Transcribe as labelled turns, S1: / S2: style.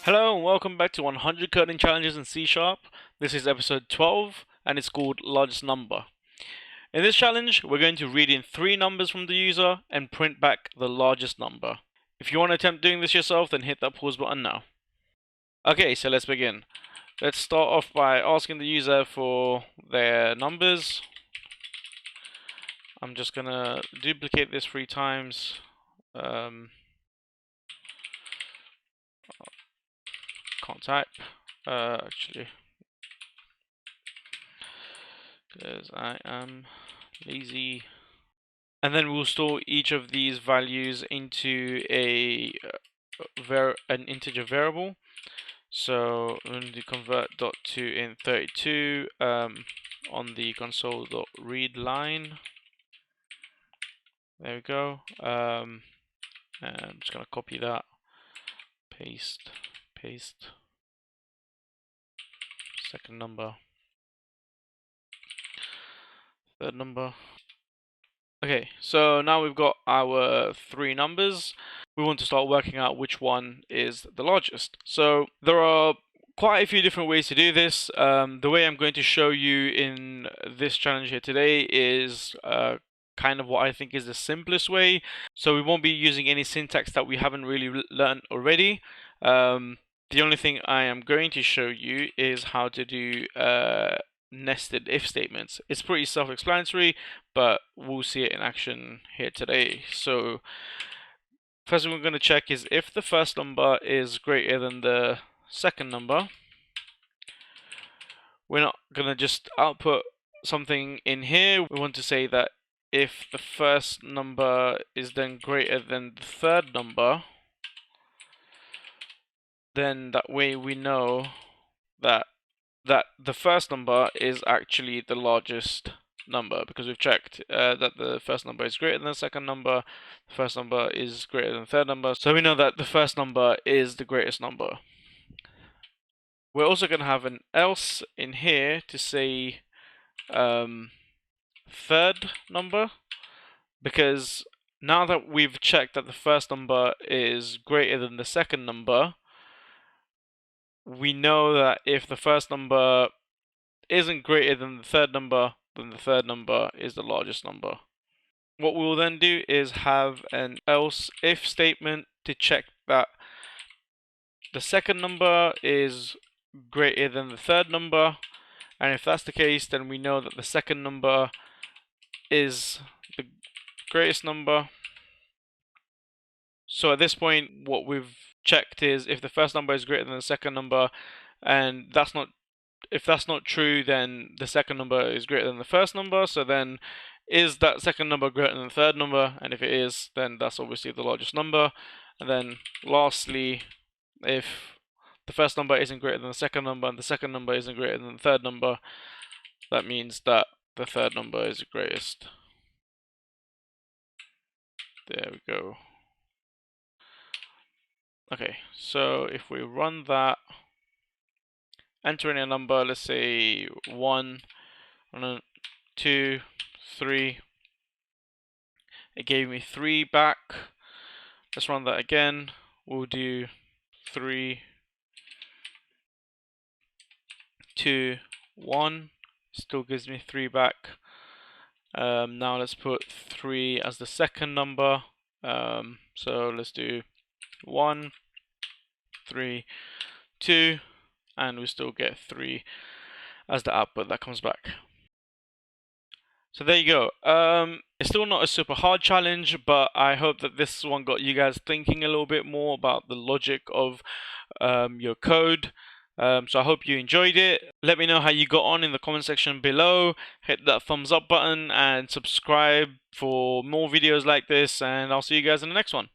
S1: Hello and welcome back to 100 coding challenges in C Sharp. This is episode 12 and it's called largest number. In this challenge, we're going to read in 3 numbers from the user and print back the largest number. If you want to attempt doing this yourself, then hit that pause button now. Okay, so let's begin. Let's start off by asking the user for their numbers. I'm just gonna duplicate this 3 times. Can't type, actually, because I am lazy. And then we'll store each of these values into an integer variable. So we're going to convert .to int32 on the console.read line. There we go. And I'm just going to copy that, paste. Second number, third number. Okay, so now we've got our 3 numbers. We want to start working out which one is the largest. So there are quite a few different ways to do this. The way I'm going to show you in this challenge here today is kind of what I think is the simplest way. So we won't be using any syntax that we haven't really learned already. The only thing I am going to show you is how to do nested if statements. It's pretty self-explanatory, but we'll see it in action here today. So first thing we're going to check is if the first number is greater than the second number. We're not going to just output something in here. We want to say that if the first number is then greater than the third number, then that way we know that the first number is actually the largest number, because we've checked that the first number is greater than the second number, the first number is greater than the third number, so we know that the first number is the greatest number. We're also going to have an else in here to say third number, because now that we've checked that the first number is greater than the second number, we know that if the first number isn't greater than the third number, then the third number is the largest number. What we'll then do is have an else if statement to check that the second number is greater than the third number, and if that's the case, then we know that the second number is the greatest number. So at this point, what we've checked is if the first number is greater than the second number, and if that's not true, then the second number is greater than the first number. So then is that second number greater than the third number? And if it is, then that's obviously the largest number. And then lastly, if the first number isn't greater than the second number and the second number isn't greater than the third number, that means that the third number is the greatest. There we go. Okay, so if we run that, enter in a number, let's say 1, 2, 3. It gave me 3 back. Let's run that again. We'll do 3, 2, 1. Still gives me 3 back. Now let's put 3 as the second number. So let's do 1, 3, 2, and we still get 3 as the output that comes back. So there you go. It's still not a super hard challenge, but I hope that this one got you guys thinking a little bit more about the logic of your code. So I hope you enjoyed it. Let me know how you got on in the comment section below. Hit that thumbs up button and subscribe for more videos like this, and I'll see you guys in the next one.